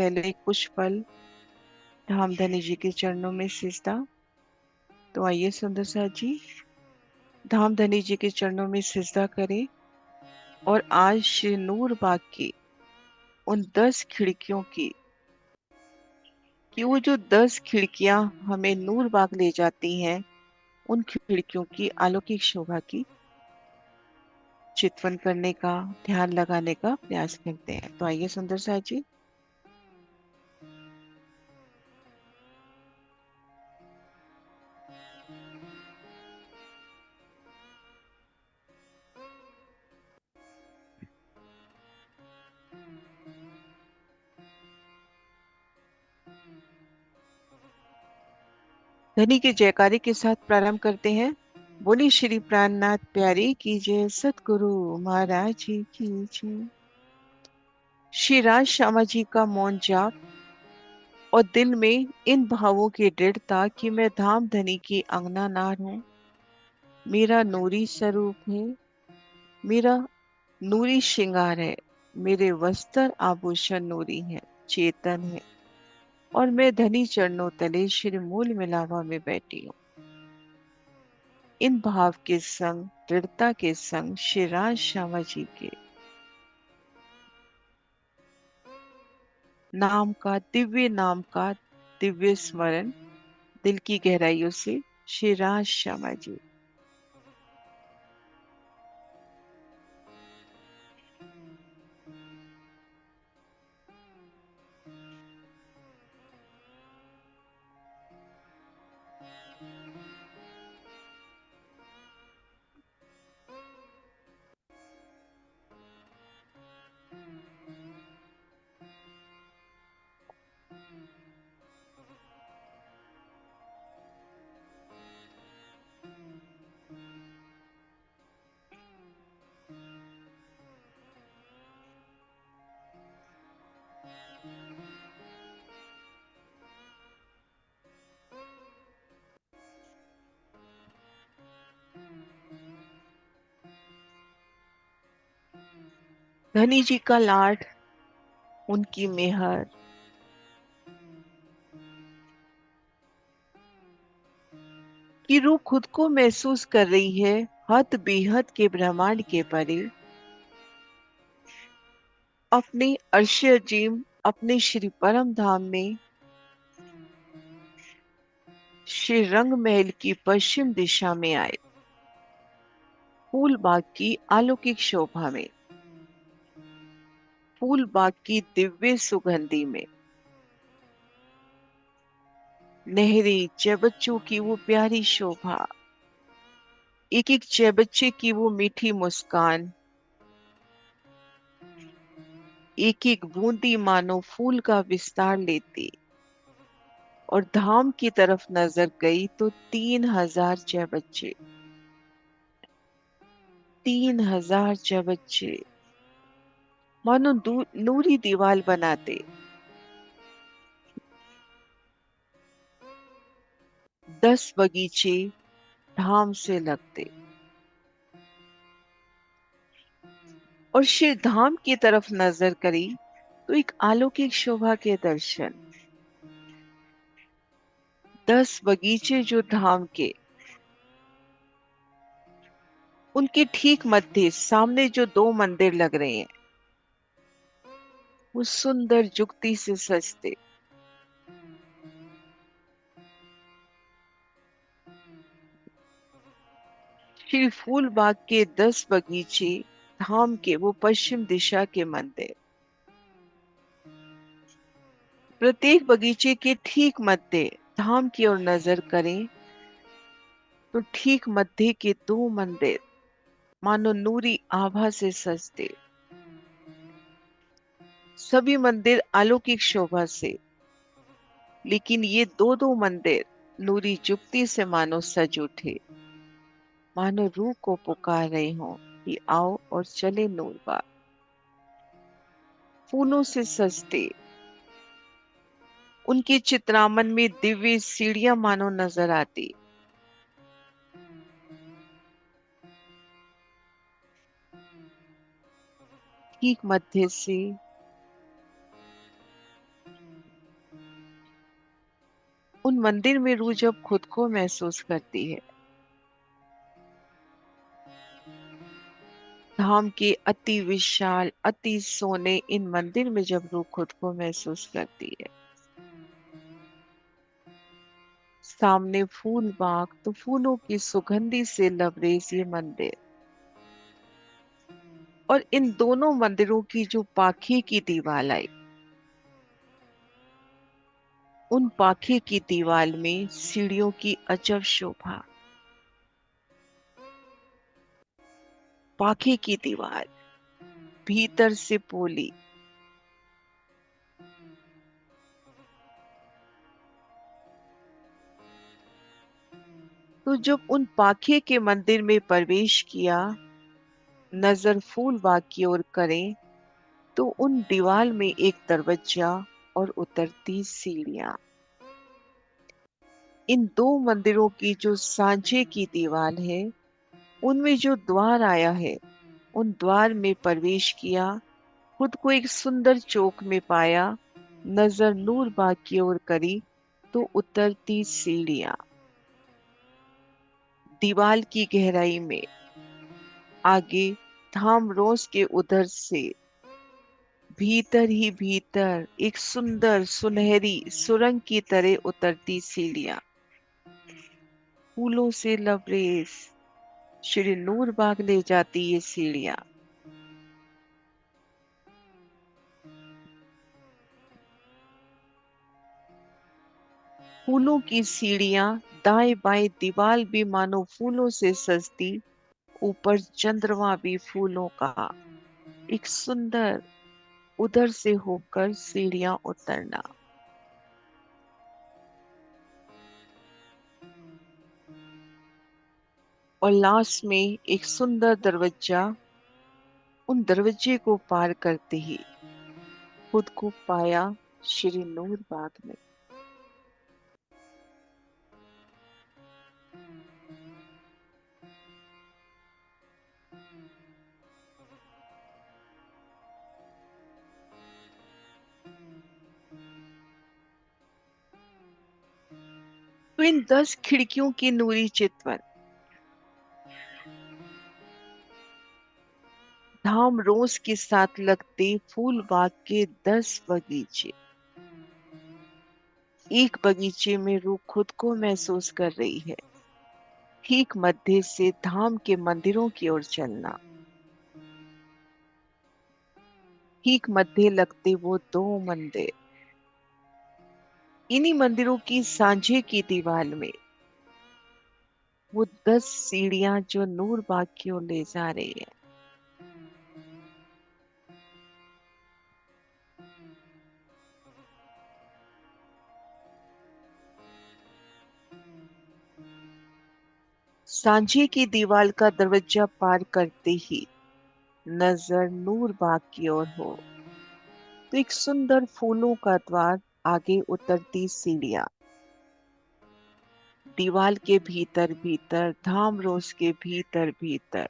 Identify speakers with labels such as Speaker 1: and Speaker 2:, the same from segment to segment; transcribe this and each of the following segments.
Speaker 1: पहले कुछ पल धामधनी जी के चरणों में सिजदा। तो आइए सुंदर सा जी धामधनी जी के चरणों में सिजदा करें और आज श्री नूर बाग की उन 10 खिड़कियों की कि वो जो 10 खिड़कियां हमें नूर बाग ले जाती हैं, उन खिड़कियों की अलौकिक शोभा की चितवन करने का, ध्यान लगाने का प्रयास करते हैं। तो आइए सुंदर सा जी। धनी के जयकारे के साथ प्रारंभ करते हैं। बोली श्री प्राणनाथ प्यारे की जय, सतगुरु महाराज जी की जय। श्री राज श्यामा जी का मौन जाप और दिल में इन भावों की दृढ़ता कि मैं धाम धनी की अंगना नार हूँ। मेरा नूरी स्वरूप है, मेरा नूरी श्रृंगार है, मेरे वस्त्र आभूषण नूरी है, चेतन है, और मैं धनी चरणों तले श्री मूल मिलावा में बैठी हूँ। इन भाव के संग, दृढ़ता के संग श्री राज श्यामा जी के नाम का दिव्य स्मरण दिल की गहराइयों से। श्री राज श्यामा जी। धनी जी का लाड, उनकी मेहर, की रूह खुद को महसूस कर रही है हद बेहद के ब्रह्मांड के परे। अपने अर्श अजीम, अपने श्री परम धाम में, श्री रंग महल की पश्चिम दिशा में आए, फूल बाग की अलौकिक शोभा में, फूल बाग की दिव्य सुगंधि में, नहरी चबच्चों की वो प्यारी शोभा, एक एक चबच्चे की वो मीठी मुस्कान, एक एक बूंदी मानो फूल का विस्तार लेती। और धाम की तरफ नजर गई तो 3000 चबच्चे, 3000 चबच्चे मानो नूरी दीवार बनाते, 10 बगीचे धाम से लगते। और श्री धाम की तरफ नजर करी तो एक अलौकिक शोभा के दर्शन। 10 बगीचे जो धाम के, उनके ठीक मध्य सामने जो 2 मंदिर लग रहे हैं, वो सुंदर जुगती से सजते। श्री फूल बाग के 10 बगीचे, धाम के वो पश्चिम दिशा के मंदिर। प्रत्येक बगीचे के ठीक मध्य धाम की ओर नजर करें तो ठीक मध्य के 2 मंदिर मानो नूरी आभा से सजते। सभी मंदिर अलौकिक शोभा से, लेकिन ये दो दो मंदिर नूरी जुगती से मानो सज उठे, मानो रूह को पुकार रहे हों कि आओ और चले नूर बाग। फूलों से सजते उनके चित्रामन में दिव्य सीढ़ियां मानो नजर आती। ठीक मध्य से उन मंदिर में रूह जब खुद को महसूस करती है, धाम के अति विशाल अति सोने इन मंदिर में जब रूह खुद को महसूस करती है, सामने फूल बाग तो फूलों की सुगंधी से लबरेज ये मंदिर, और इन दोनों मंदिरों की जो पाखी की दीवार आई, उन पाखी की दीवार में सीढ़ियों की अजब शोभा। पाखी की दीवार भीतर से पोली, तो जब उन पाखे के मंदिर में प्रवेश किया, नजर फूल बाग की ओर करें तो उन दीवार में एक दरवाजा और उतरती सीढ़ियां। इन दो मंदिरों की जो सांचे की दीवार है, उनमें जो द्वार आया है, उन द्वार में प्रवेश किया, खुद को एक सुंदर चौक में पाया, नजर नूर बाग की ओर करी तो उतरती सीढ़ियां। दीवार की गहराई में आगे धाम रोज के उधर से भीतर ही भीतर एक सुंदर सुनहरी सुरंग की तरह उतरती सीढ़ियां, फूलों से लबरेज श्री नूर बाग ले जाती ये सीढ़ियां। फूलों की सीढ़ियां, दाएं बाएं दीवार भी मानो फूलों से सजती, ऊपर चंद्रमा भी फूलों का एक सुंदर, उधर से होकर सीढ़ियां उतरना। और लास्ट में एक सुंदर दरवाजा, उन दरवाजे को पार करते ही खुद को पाया श्री नूर बाग में। तो इन 10 खिड़कियों की नूरी चितवन, धाम रोज के साथ लगते फूल बाग के 10 बगीचे, एक बगीचे में रूह खुद को महसूस कर रही है, ठीक मध्य से धाम के मंदिरों की ओर चलना। ठीक मध्य लगते वो दो मंदिर, इन्हीं मंदिरों की सांझे की दीवार में वो 10 सीढ़ियां जो नूर बाग की ओर ले जा रही है। सांझे की दीवार का दरवाजा पार करते ही नजर नूर बाग की ओर हो तो एक सुंदर फूलों का द्वार, आगे उतरती सीढ़ियां, दीवार के भीतर भीतर धाम रोज के भीतर भीतर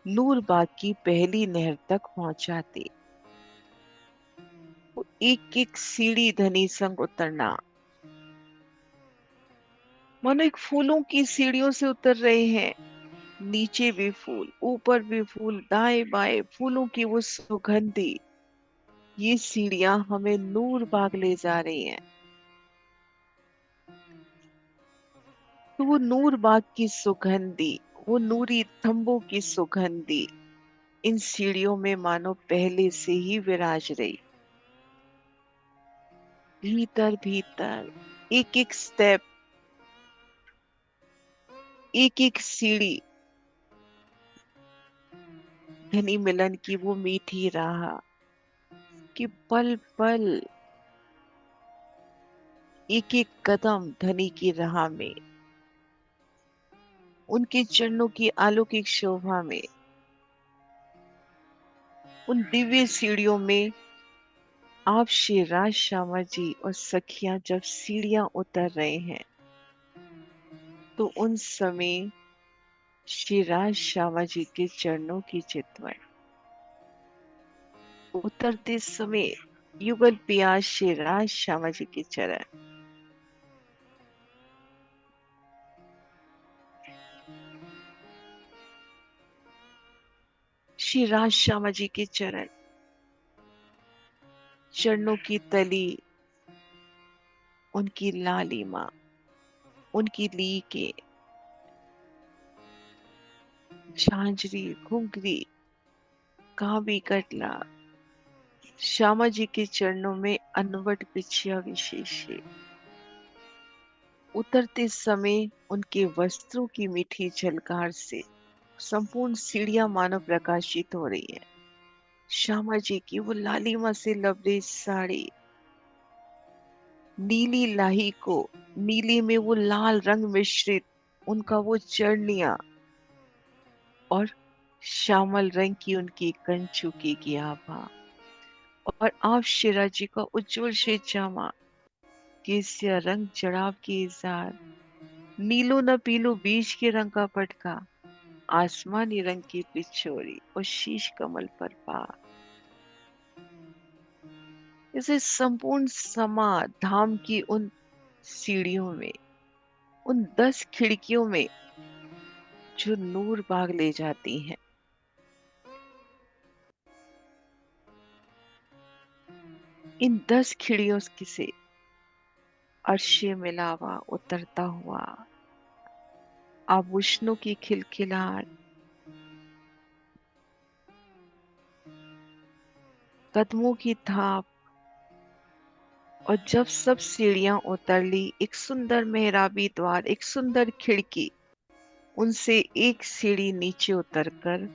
Speaker 1: नूर बाग की पहली नहर तक पहुंचाती। वो एक एक सीढ़ी धनी संग उतरना, मानो एक फूलों की सीढ़ियों से उतर रहे हैं। नीचे भी फूल, ऊपर भी फूल, दाएं बाएं फूलों की वो सुगंधी, ये सीढ़ियां हमें नूर बाग ले जा रही हैं। तो वो नूर बाग की सुगंधी, वो नूरी तंबू की सुगंधी इन सीढ़ियों में मानो पहले से ही विराज रही। भीतर भीतर एक एक स्टेप, एक एक सीढ़ी, धनी मिलन की वो मीठी राह कि पल पल एक एक कदम धनी की राह में, उनके चरणों की अलौकिक शोभा में, उन दिव्य सीढ़ियों में आप श्री राज श्यामा जी और सखियां जब सीढ़ियां उतर रहे हैं, तो उन समय श्री राज श्यामा जी के चरणों की चितवन, उतरते समय युगल पिया श्री राज श्यामा जी के चरण, श्री राज श्यामा जी के चरण, चरणों की तली, उनकी लालिमा, उनकी लीके, झांझरी, घुंघरी, कावी कटला, श्यामा जी के चरणों में अनवट बिछिया विशेष है। उतरते समय उनके वस्त्रों की मीठी झलकार से संपूर्ण सीढ़ियां मानो प्रकाशित हो रही है। श्यामा जी की वो लालिमा से लबरेज साड़ी, नीली लाही को नीली में वो लाल रंग मिश्रित, उनका वो चरनिया और श्यामल रंग की उनकी कंचू की आभा, और आप शिरा जी का उज्जवल श्री जामा, केसिया रंग जड़ाव की इजार, नीलो न पीलो बीज के रंग का पटका, आसमानी रंग की पिछोरी और शीश कमल पर पा। इसे संपूर्ण समा धाम की उन सीढ़ियों में, उन 10 खिड़कियों में जो नूर बाग ले जाती हैं, इन 10 खिड़ियों से अर्शे मिलावा उतरता हुआ आभूषणों की खिलखिलाहट, कदमों की थाप, और जब सब सीढ़ियां उतर ली, एक सुंदर मेहराबी द्वार, एक सुंदर खिड़की, उनसे एक सीढ़ी नीचे उतरकर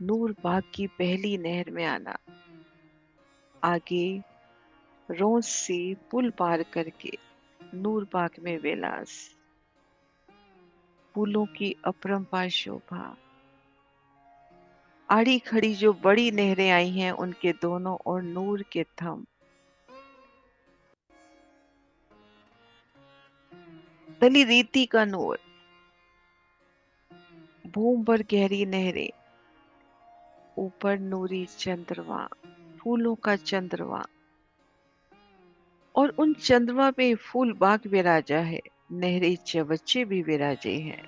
Speaker 1: नूर बाग की पहली नहर में आना, आगे रोज से पुल पार करके नूर बाग में विलास, फूलों की अपरंपार शोभा, आड़ी खड़ी जो बड़ी नहरें आई हैं उनके दोनों ओर नूर के थम, तली रीति का नूर, भूम पर गहरी नहरें, ऊपर नूरी चंद्रमा, फूलों का चंद्रमा, और उन चंद्रमा पे फूल बाग विराजा है, नहरे चबच्चे भी विराजे हैं।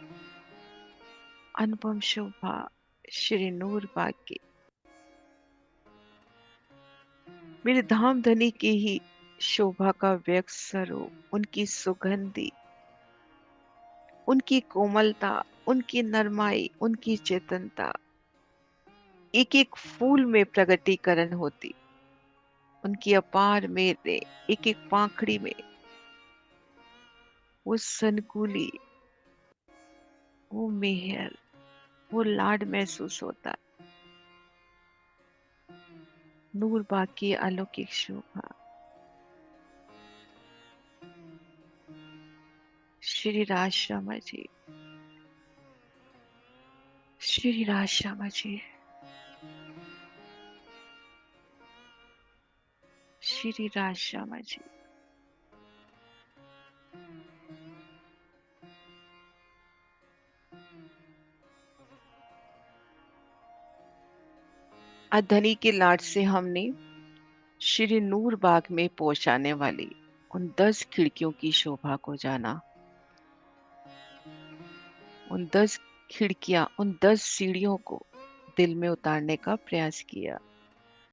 Speaker 1: अनुपम शोभा श्री नूर बाग की, मेरे धाम धनी की ही शोभा का व्यक्त स्वरूप, उनकी सुगंधी, उनकी कोमलता, उनकी नरमाई, उनकी चेतनता एक एक फूल में प्रगटीकरण होती, उनकी अपार मेरे एक एक पाखड़ी में वो सनकुली, वो मेहर, वो लाड महसूस होता। नूर बाग की अलौकिक शोभा, श्री राज श्यामा जी, श्री राज श्यामा जी, श्री राज श्यामा जी। अधनी के लाड से हमने श्री नूर बाग में पहुंचाने वाली उन 10 खिड़कियों की शोभा को जाना। उन 10 खिड़कियां, उन 10 सीढ़ियों को दिल में उतारने का प्रयास किया।